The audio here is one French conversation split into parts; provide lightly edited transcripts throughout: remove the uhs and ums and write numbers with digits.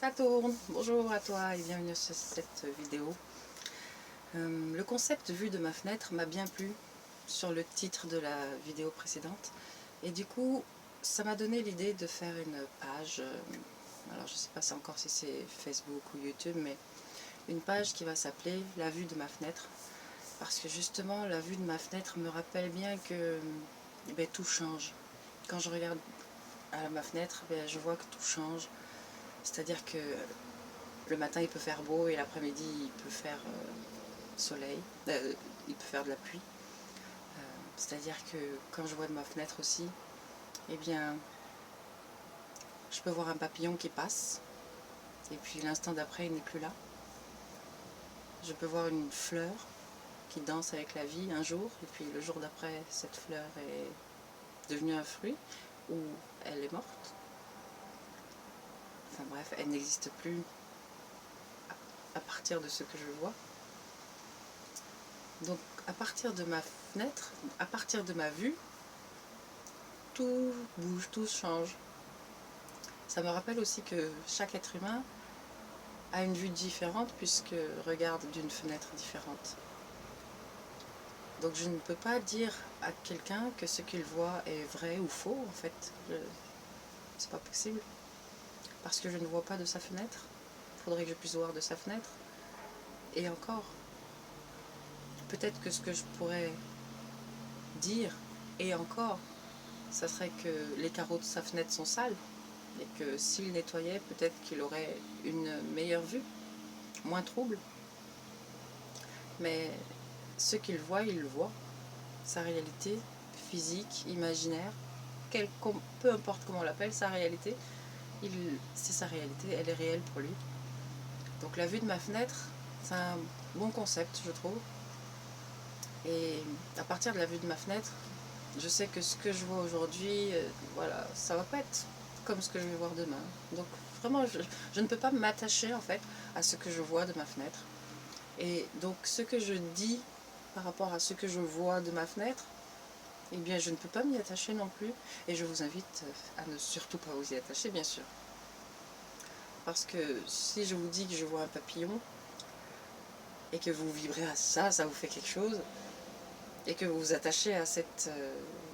Ça tourne. Bonjour à toi et bienvenue sur cette vidéo. Le concept vue de ma fenêtre m'a bien plu sur le titre de la vidéo précédente. Et du coup, ça m'a donné l'idée de faire une page. Alors je ne sais pas encore si c'est Facebook ou YouTube, mais une page qui va s'appeler La vue de ma fenêtre. Parce que justement, la vue de ma fenêtre me rappelle bien que tout change. Quand je regarde à ma fenêtre, je vois que tout change. C'est-à-dire que le matin il peut faire beau et l'après-midi il peut faire soleil, il peut faire de la pluie. C'est-à-dire que quand je vois de ma fenêtre aussi, eh bien, je peux voir un papillon qui passe et puis l'instant d'après il n'est plus là. Je peux voir une fleur qui danse avec la vie un jour et puis le jour d'après cette fleur est devenue un fruit ou elle est morte. Enfin bref, elle n'existe plus à partir de ce que je vois. Donc à partir de ma fenêtre, à partir de ma vue, tout bouge, tout change. Ça me rappelle aussi que chaque être humain a une vue différente puisque regarde d'une fenêtre différente. Donc je ne peux pas dire à quelqu'un que ce qu'il voit est vrai ou faux en fait. C'est pas possible. Parce que je ne vois pas de sa fenêtre. Il faudrait que je puisse voir de sa fenêtre. Et encore, peut-être que ce que je pourrais dire, et encore, ça serait que les carreaux de sa fenêtre sont sales. Et que s'il nettoyait, peut-être qu'il aurait une meilleure vue, moins trouble. Mais ce qu'il voit, il le voit. Sa réalité physique, imaginaire, peu importe comment on l'appelle, sa réalité, c'est sa réalité, elle est réelle pour lui. Donc la vue de ma fenêtre, c'est un bon concept, je trouve. Et à partir de la vue de ma fenêtre, je sais que ce que je vois aujourd'hui, voilà, ça va pas être comme ce que je vais voir demain. Donc vraiment, je ne peux pas m'attacher en fait à ce que je vois de ma fenêtre. Et donc ce que je dis par rapport à ce que je vois de ma fenêtre, eh bien je ne peux pas m'y attacher non plus. Et je vous invite à ne surtout pas vous y attacher, bien sûr. Parce que si je vous dis que je vois un papillon, et que vous vibrez à ça, ça vous fait quelque chose, et que vous vous attachez à cette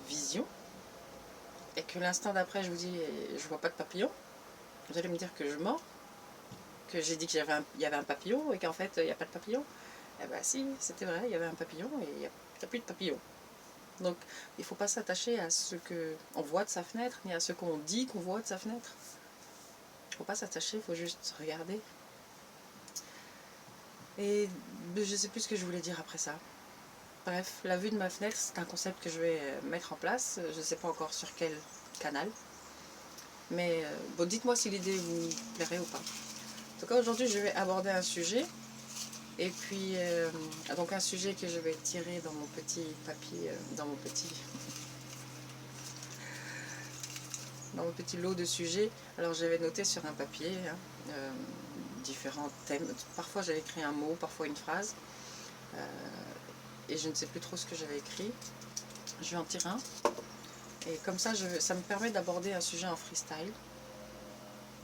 vision, et que l'instant d'après je vous dis je vois pas de papillon, vous allez me dire que je mens, que j'ai dit qu'il y avait un papillon et qu'en fait il n'y a pas de papillon. Eh bien si, c'était vrai, il y avait un papillon et il n'y a plus de papillon. Donc il ne faut pas s'attacher à ce qu'on voit de sa fenêtre, ni à ce qu'on dit qu'on voit de sa fenêtre. Il ne faut pas s'attacher, il faut juste regarder. Et je ne sais plus ce que je voulais dire après ça. Bref, la vue de ma fenêtre, c'est un concept que je vais mettre en place. Je ne sais pas encore sur quel canal. Mais bon, dites-moi si l'idée vous plairait ou pas. En tout cas, aujourd'hui, je vais aborder un sujet. Et puis, donc un sujet que je vais tirer dans mon petit papier, dans mon petit lot de sujets. Alors, j'avais noté sur un papier différents thèmes. Parfois, j'avais écrit un mot, parfois une phrase. Et je ne sais plus trop ce que j'avais écrit. Je vais en tirer un. Et comme ça, ça me permet d'aborder un sujet en freestyle.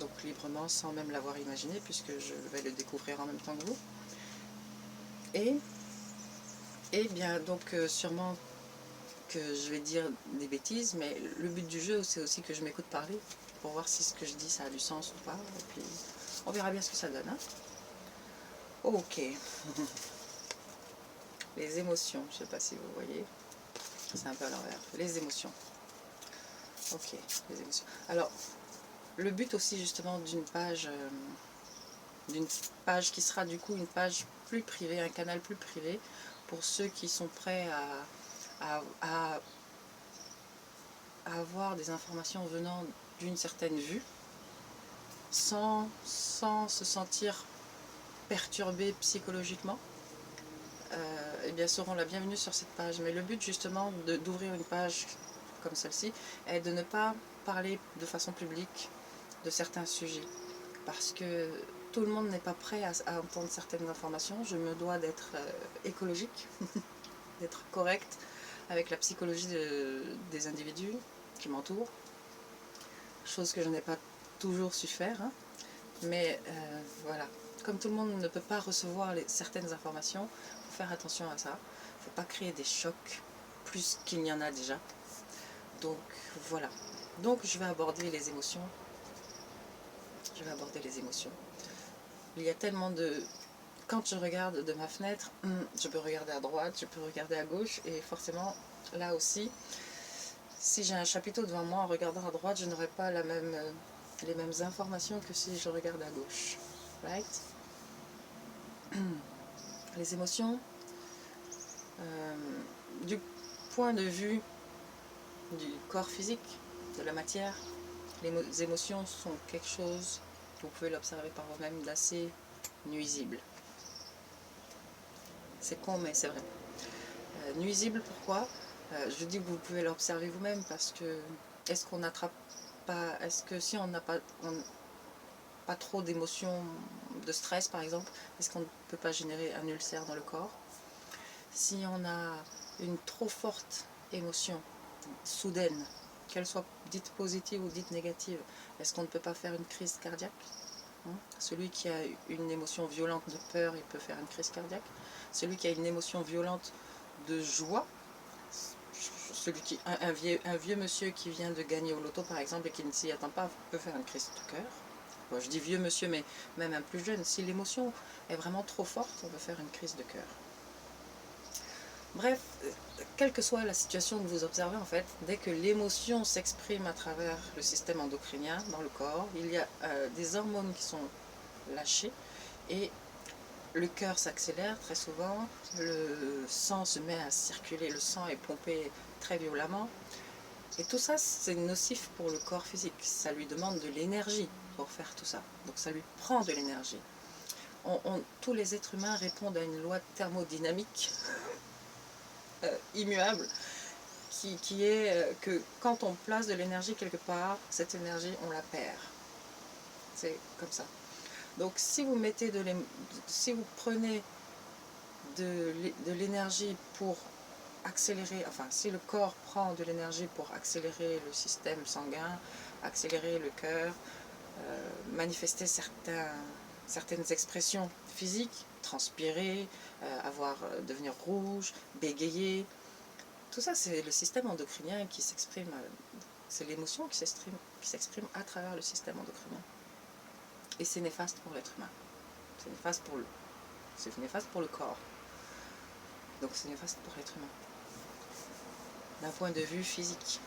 Donc librement, sans même l'avoir imaginé, puisque je vais le découvrir en même temps que vous. Et bien, donc sûrement que je vais dire des bêtises, mais le but du jeu, c'est aussi que je m'écoute parler, pour voir si ce que je dis, ça a du sens ou pas. Et puis, on verra bien ce que ça donne. Hein. Ok. Les émotions, je ne sais pas si vous voyez. C'est un peu à l'envers. Les émotions. Ok, les émotions. Alors, le but aussi justement d'une page qui sera du coup une page plus privée, un canal plus privé, pour ceux qui sont prêts à avoir des informations venant d'une certaine vue, sans se sentir perturbés psychologiquement, eh bien seront la bienvenue sur cette page. Mais le but justement d'ouvrir une page comme celle-ci est de ne pas parler de façon publique de certains sujets, parce que tout le monde n'est pas prêt à entendre certaines informations. Je me dois d'être écologique, d'être correcte avec la psychologie des individus qui m'entourent, chose que je n'ai pas toujours su faire. Hein. Mais voilà, comme tout le monde ne peut pas recevoir certaines informations, il faut faire attention à ça. Il ne faut pas créer des chocs plus qu'il n'y en a déjà. Donc voilà. Donc je vais aborder les émotions. Je vais aborder les émotions. Il y a tellement de... Quand je regarde de ma fenêtre, je peux regarder à droite, je peux regarder à gauche, et forcément, là aussi, si j'ai un chapiteau devant moi, en regardant à droite, je n'aurai pas les mêmes informations que si je regarde à gauche. Right? Les émotions, du point de vue du corps physique, de la matière, les émotions sont quelque chose, vous pouvez l'observer par vous-même, d'assez nuisible. C'est con, mais c'est vrai. Nuisible, pourquoi je dis que vous pouvez l'observer vous-même parce que est-ce qu'on n'attrape pas, est-ce que si on n'a pas trop d'émotions, de stress par exemple, est-ce qu'on ne peut pas générer un ulcère dans le corps? Si on a une trop forte émotion soudaine, qu'elle soit dite positive ou dite négative, est-ce qu'on ne peut pas faire une crise cardiaque? Celui qui a une émotion violente de peur, il peut faire une crise cardiaque. Celui qui a une émotion violente de joie, un vieux monsieur qui vient de gagner au loto par exemple et qui ne s'y attend pas peut faire une crise de cœur. Bon, je dis vieux monsieur, mais même un plus jeune, si l'émotion est vraiment trop forte, on peut faire une crise de cœur. Bref, quelle que soit la situation que vous observez en fait, dès que l'émotion s'exprime à travers le système endocrinien dans le corps, il y a des hormones qui sont lâchées et le cœur s'accélère très souvent, le sang se met à circuler, le sang est pompé très violemment. Et tout ça, c'est nocif pour le corps physique. Ça lui demande de l'énergie pour faire tout ça. Donc ça lui prend de l'énergie. Tous les êtres humains répondent à une loi thermodynamique immuable qui est que quand on place de l'énergie quelque part, cette énergie, on la perd. C'est comme ça. Donc si vous mettez si vous prenez de l'énergie pour accélérer, enfin si le corps prend de l'énergie pour accélérer le système sanguin, accélérer le cœur, manifester certaines expressions physiques, transpirer, devenir rouge, bégayer, tout ça c'est le système endocrinien qui s'exprime, c'est l'émotion qui s'exprime à travers le système endocrinien. Et c'est néfaste pour l'être humain, c'est néfaste pour le corps, donc c'est néfaste pour l'être humain. D'un point de vue physique,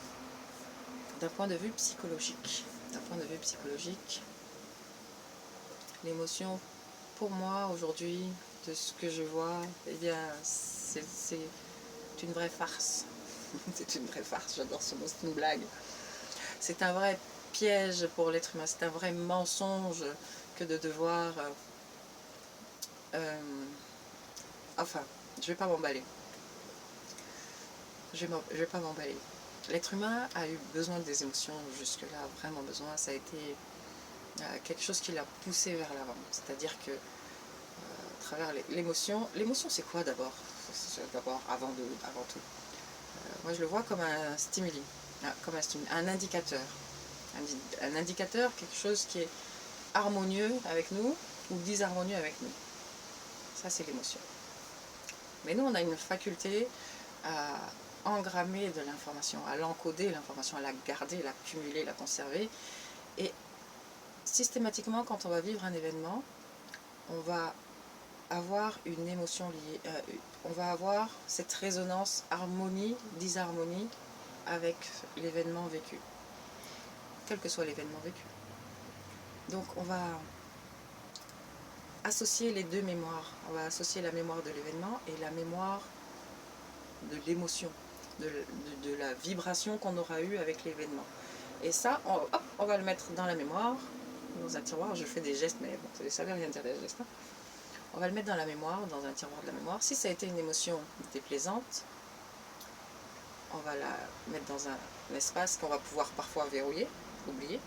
d'un point de vue psychologique. L'émotion, pour moi, aujourd'hui, de ce que je vois, eh bien, c'est une vraie farce. C'est une vraie farce, j'adore ce mot, c'est une blague. C'est un vrai piège pour l'être humain, c'est un vrai mensonge que de devoir... enfin, je vais pas m'emballer. Je vais pas m'emballer. L'être humain a eu besoin des émotions jusque-là, vraiment besoin. Ça a été quelque chose qui l'a poussé vers l'avant. C'est-à-dire que à travers l'émotion, c'est quoi d'abord? D'abord, avant tout. Moi, je le vois comme un stimuli, un indicateur. Un indicateur, quelque chose qui est harmonieux avec nous ou disharmonieux avec nous. Ça, c'est l'émotion. Mais nous, on a une faculté à engrammer de l'information, à l'encoder, l'information, à la garder, la cumuler, la conserver. Et systématiquement, quand on va vivre un événement, on va avoir une émotion liée, on va avoir cette résonance harmonie, disharmonie avec l'événement vécu, quel que soit l'événement vécu. Donc on va associer les deux mémoires, on va associer la mémoire de l'événement et la mémoire de l'émotion, de la vibration qu'on aura eue avec l'événement. Et ça, on va le mettre dans la mémoire, dans un tiroir. Je fais des gestes, mais bon, ça ne veut rien dire des gestes. Hein. On va le mettre dans la mémoire, dans un tiroir de la mémoire. Si ça a été une émotion déplaisante, on va la mettre dans un espace qu'on va pouvoir parfois verrouiller, oublier.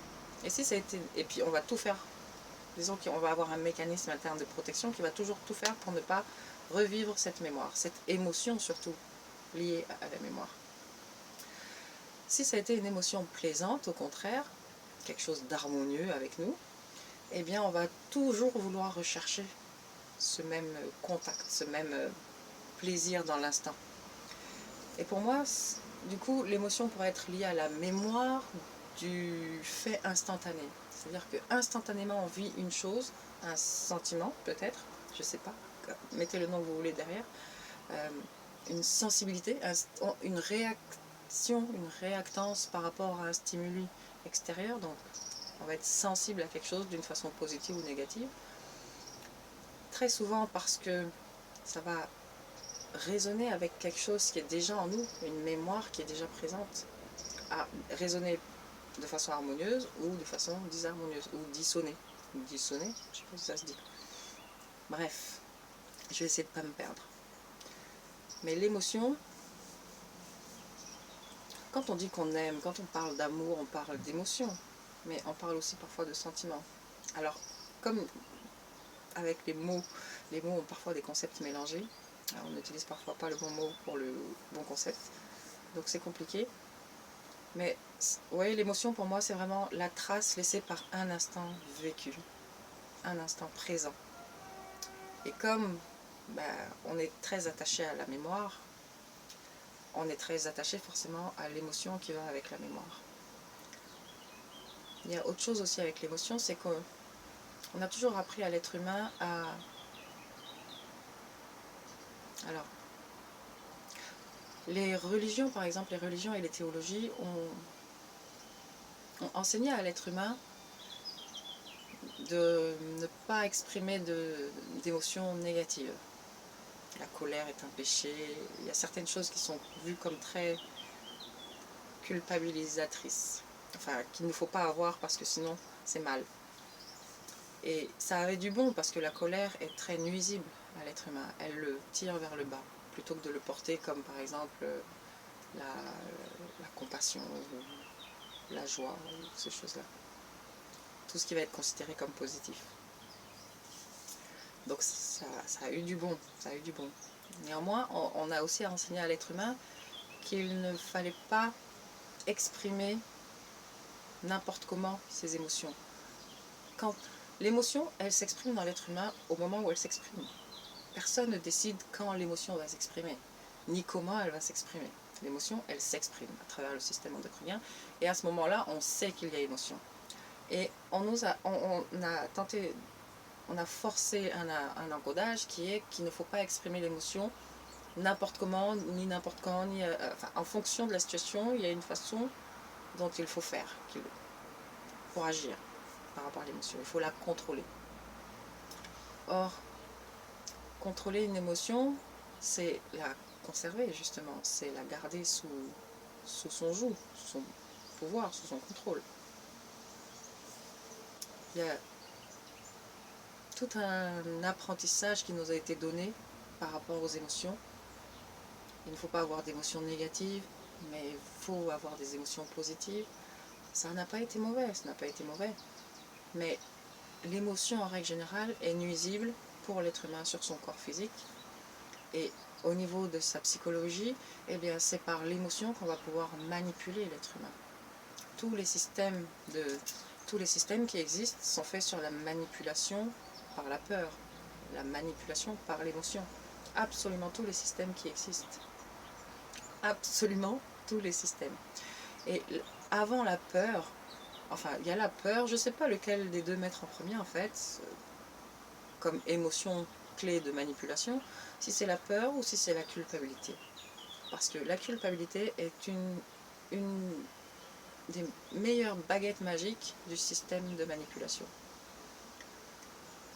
Et si ça a été, et puis on va tout faire. Disons qu'on va avoir un mécanisme interne de protection qui va toujours tout faire pour ne pas revivre cette mémoire, cette émotion surtout liée à la mémoire. Si ça a été une émotion plaisante, au contraire, quelque chose d'harmonieux avec nous, eh bien on va toujours vouloir rechercher ce même contact, ce même plaisir dans l'instant. Et pour moi, du coup, l'émotion pourrait être liée à la mémoire du fait instantané. C'est-à-dire que instantanément on vit une chose, un sentiment peut-être, je sais pas, mettez le nom que vous voulez derrière, une sensibilité, une réaction, une réactance par rapport à un stimuli extérieur. Donc on va être sensible à quelque chose d'une façon positive ou négative. Très souvent parce que ça va résonner avec quelque chose qui est déjà en nous, une mémoire qui est déjà présente, à résonner de façon harmonieuse ou de façon disharmonieuse, ou dissonner. Dissonner, je sais pas si ça se dit. Bref, je vais essayer de ne pas me perdre. Mais l'émotion, quand on dit qu'on aime, quand on parle d'amour, on parle d'émotion, mais on parle aussi parfois de sentiments. Alors, comme avec les mots ont parfois des concepts mélangés, alors on n'utilise parfois pas le bon mot pour le bon concept, donc c'est compliqué. Mais vous voyez, l'émotion pour moi c'est vraiment la trace laissée par un instant vécu, un instant présent. Et comme on est très attaché à la mémoire, on est très attaché forcément à l'émotion qui va avec la mémoire. Il y a autre chose aussi avec l'émotion, c'est qu'on a toujours appris à l'être humain à... Alors, les religions par exemple, les religions et les théologies ont enseigné à l'être humain de ne pas exprimer d'émotions négatives. La colère est un péché, il y a certaines choses qui sont vues comme très culpabilisatrices, enfin qu'il ne faut pas avoir parce que sinon c'est mal. Et ça avait du bon parce que la colère est très nuisible à l'être humain, elle le tire vers le bas, plutôt que de le porter comme par exemple la compassion, ou la joie, ou ces choses-là. Tout ce qui va être considéré comme positif. Donc ça a eu du bon, ça a eu du bon. Néanmoins, on a aussi enseigné à l'être humain qu'il ne fallait pas exprimer n'importe comment ses émotions. Quand l'émotion, elle s'exprime dans l'être humain au moment où elle s'exprime. Personne ne décide quand l'émotion va s'exprimer, ni comment elle va s'exprimer. L'émotion, elle s'exprime à travers le système endocrinien, et à ce moment-là, on sait qu'il y a émotion. Et on a forcé un encodage qui est qu'il ne faut pas exprimer l'émotion n'importe comment, ni n'importe quand, ni, enfin, en fonction de la situation, il y a une façon dont il faut faire pour agir par rapport à l'émotion. Il faut la contrôler. Or, contrôler une émotion, c'est la conserver justement, c'est la garder sous son joug, sous son pouvoir, sous son contrôle. Il y a tout un apprentissage qui nous a été donné par rapport aux émotions. Il ne faut pas avoir d'émotions négatives, mais il faut avoir des émotions positives. Ça n'a pas été mauvais, ça n'a pas été mauvais. Mais l'émotion en règle générale est nuisible pour l'être humain sur son corps physique. Et au niveau de sa psychologie, eh bien c'est par l'émotion qu'on va pouvoir manipuler l'être humain. Tous les systèmes qui existent sont faits sur la manipulation par la peur, la manipulation par l'émotion. Absolument tous les systèmes qui existent. Absolument tous les systèmes. Et avant la peur, enfin il y a la peur, je ne sais pas lequel des deux mettre en premier en fait, comme émotion clé de manipulation, si c'est la peur ou si c'est la culpabilité. Parce que la culpabilité est une des meilleures baguettes magiques du système de manipulation.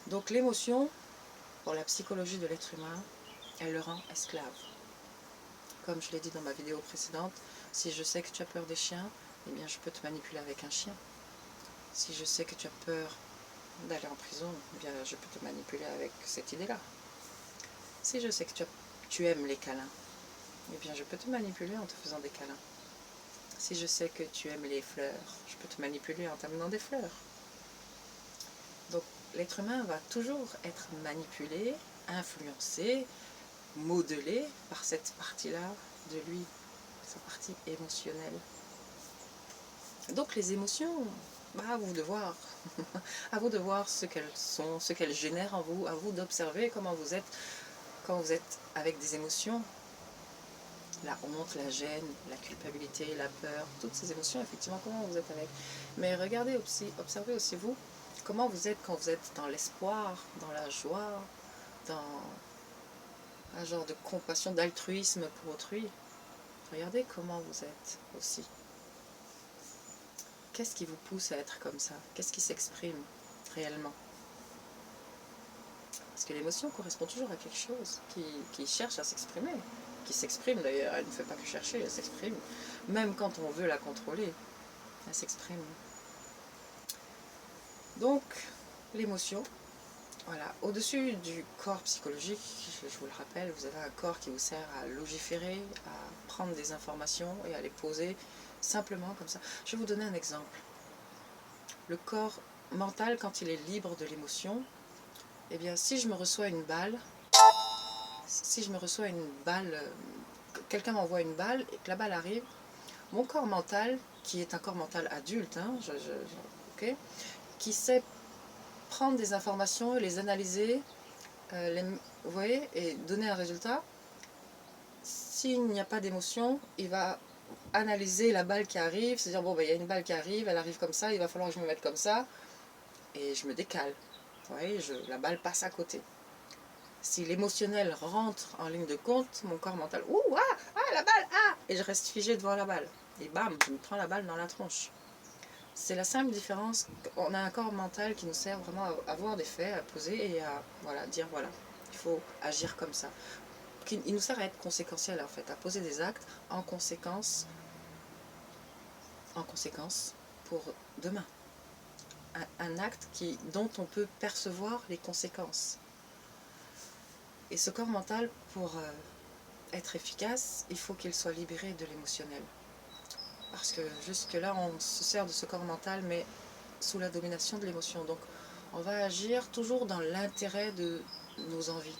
Donc l'émotion, pour la psychologie de l'être humain, elle le rend esclave. Comme je l'ai dit dans ma vidéo précédente, si je sais que tu as peur des chiens, eh bien je peux te manipuler avec un chien. Si je sais que tu as peur d'aller en prison, eh bien je peux te manipuler avec cette idée-là. Si je sais que tu aimes les câlins, eh bien je peux te manipuler en te faisant des câlins. Si je sais que tu aimes les fleurs, je peux te manipuler en t'amenant des fleurs. Donc l'être humain va toujours être manipulé, influencé, modelé par cette partie-là de lui, sa partie émotionnelle. Donc les émotions, à vous de voir. À vous de voir ce qu'elles sont, ce qu'elles génèrent en vous, à vous d'observer comment vous êtes quand vous êtes avec des émotions. La honte, la gêne, la culpabilité, la peur, toutes ces émotions, effectivement, comment vous êtes avec. Mais regardez aussi, observez aussi vous, comment vous êtes quand vous êtes dans l'espoir, dans la joie, dans un genre de compassion, d'altruisme pour autrui. Regardez comment vous êtes aussi. Qu'est-ce qui vous pousse à être comme ça? Qu'est-ce qui s'exprime réellement? Parce que l'émotion correspond toujours à quelque chose qui cherche à s'exprimer. Qui s'exprime d'ailleurs, elle ne fait pas que chercher, elle s'exprime. Même quand on veut la contrôler, elle s'exprime. Donc, l'émotion, voilà, au-dessus du corps psychologique, je vous le rappelle, vous avez un corps qui vous sert à logiférer, à prendre des informations et à les poser simplement comme ça. Je vais vous donner un exemple. Le corps mental, quand il est libre de l'émotion, eh bien, si je me reçois une balle, quelqu'un m'envoie une balle et que la balle arrive, mon corps mental, qui est un corps mental adulte, hein, okay, qui sait prendre des informations, les analyser, vous voyez, et donner un résultat. S'il n'y a pas d'émotion, il va analyser la balle qui arrive, se dire bon, il y a une balle qui arrive, elle arrive comme ça, il va falloir que je me mette comme ça, et je me décale. Vous voyez, la balle passe à côté. Si l'émotionnel rentre en ligne de compte, mon corps mental, ouh, la balle, et je reste figé devant la balle. Et bam, je me prends la balle dans la tronche. C'est la simple différence. On a un corps mental qui nous sert vraiment à avoir des faits, à poser et à dire voilà, il faut agir comme ça. Il nous sert à être conséquentiel en fait, à poser des actes en conséquence pour demain. Un acte dont on peut percevoir les conséquences. Et ce corps mental, pour être efficace, il faut qu'il soit libéré de l'émotionnel. Parce que jusque-là, on se sert de ce corps mental, mais sous la domination de l'émotion. Donc, on va agir toujours dans l'intérêt de nos envies,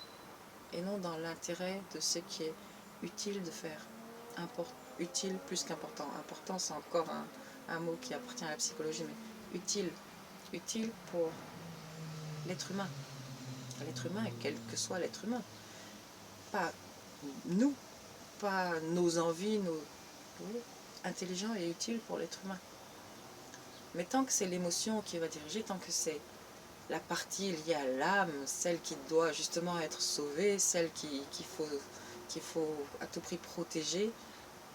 et non dans l'intérêt de ce qui est utile de faire. Utile plus qu'important. Important, c'est encore un mot qui appartient à la psychologie, mais utile. Utile pour l'être humain. L'être humain, quel que soit l'être humain. Pas nous, pas nos envies, intelligent et utile pour l'être humain. Mais tant que c'est l'émotion qui va diriger, tant que c'est la partie liée à l'âme, celle qui doit justement être sauvée, celle qu'il faut à tout prix protéger,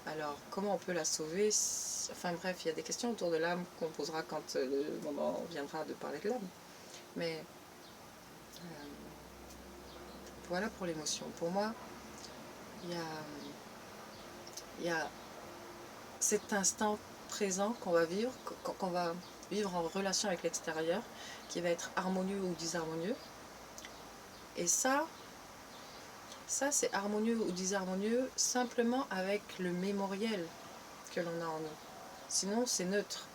alors comment on peut la sauver? Enfin bref, il y a des questions autour de l'âme qu'on posera quand le moment viendra de parler de l'âme. Mais voilà pour l'émotion. Pour moi, il y a cet instant présent qu'on va vivre en relation avec l'extérieur, qui va être harmonieux ou disharmonieux. Et ça c'est harmonieux ou disharmonieux simplement avec le mémoriel que l'on a en nous. Sinon, c'est neutre.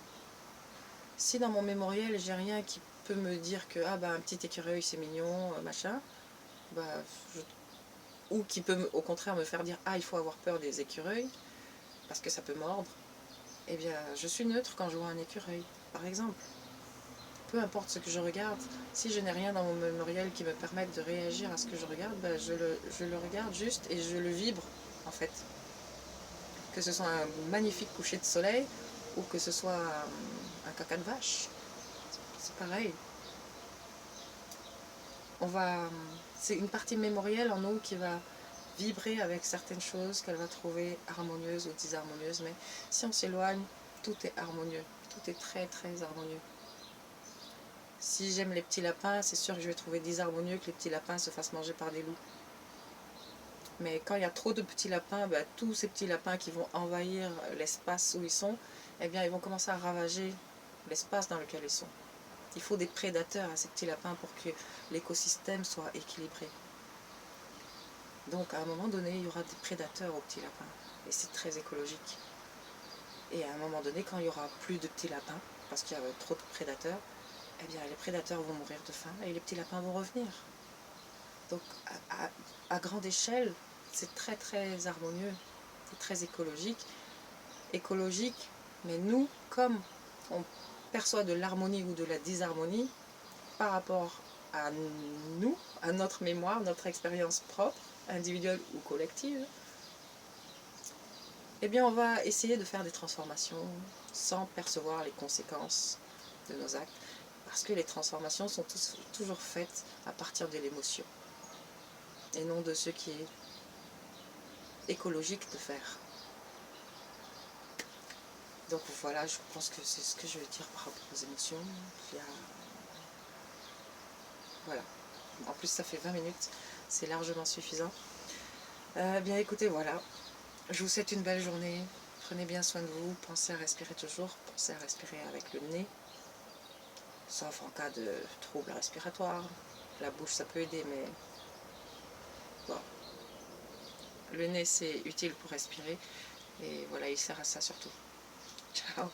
Si dans mon mémoriel, j'ai rien qui peut me dire que un petit écureuil c'est mignon, machin, ou qui peut au contraire me faire dire il faut avoir peur des écureuils parce que ça peut mordre, eh bien je suis neutre quand je vois un écureuil, par exemple. Peu importe ce que je regarde, si je n'ai rien dans mon mémoriel qui me permette de réagir à ce que je regarde, je le regarde juste et je le vibre en fait. Que ce soit un magnifique coucher de soleil ou que ce soit un caca de vache, c'est pareil. C'est une partie mémorielle en nous qui va vibrer avec certaines choses qu'elle va trouver harmonieuses ou disharmonieuses, mais si on s'éloigne, tout est harmonieux, tout est très très harmonieux. Si j'aime les petits lapins, c'est sûr que je vais trouver disharmonieux que les petits lapins se fassent manger par des loups. Mais quand il y a trop de petits lapins, tous ces petits lapins qui vont envahir l'espace où ils sont, eh bien ils vont commencer à ravager l'espace dans lequel ils sont. Il faut des prédateurs à ces petits lapins pour que l'écosystème soit équilibré. Donc à un moment donné, il y aura des prédateurs aux petits lapins. Et c'est très écologique. Et à un moment donné, quand il n'y aura plus de petits lapins, parce qu'il y a trop de prédateurs, eh bien les prédateurs vont mourir de faim et les petits lapins vont revenir. Donc à grande échelle, c'est très très harmonieux, c'est très écologique. Écologique, mais nous, comme perçoit de l'harmonie ou de la disharmonie par rapport à nous, à notre mémoire, notre expérience propre, individuelle ou collective, eh bien on va essayer de faire des transformations sans percevoir les conséquences de nos actes, parce que les transformations sont toujours faites à partir de l'émotion, et non de ce qui est écologique de faire. Donc voilà, je pense que c'est ce que je veux dire par rapport aux émotions. Il y a... Voilà. En plus ça fait 20 minutes, c'est largement suffisant. Bien écoutez, voilà. Je vous souhaite une belle journée. Prenez bien soin de vous. Pensez à respirer toujours. Pensez à respirer avec le nez. Sauf en cas de troubles respiratoires. La bouche ça peut aider, mais bon. Le nez c'est utile pour respirer. Et voilà, il sert à ça surtout. Ciao.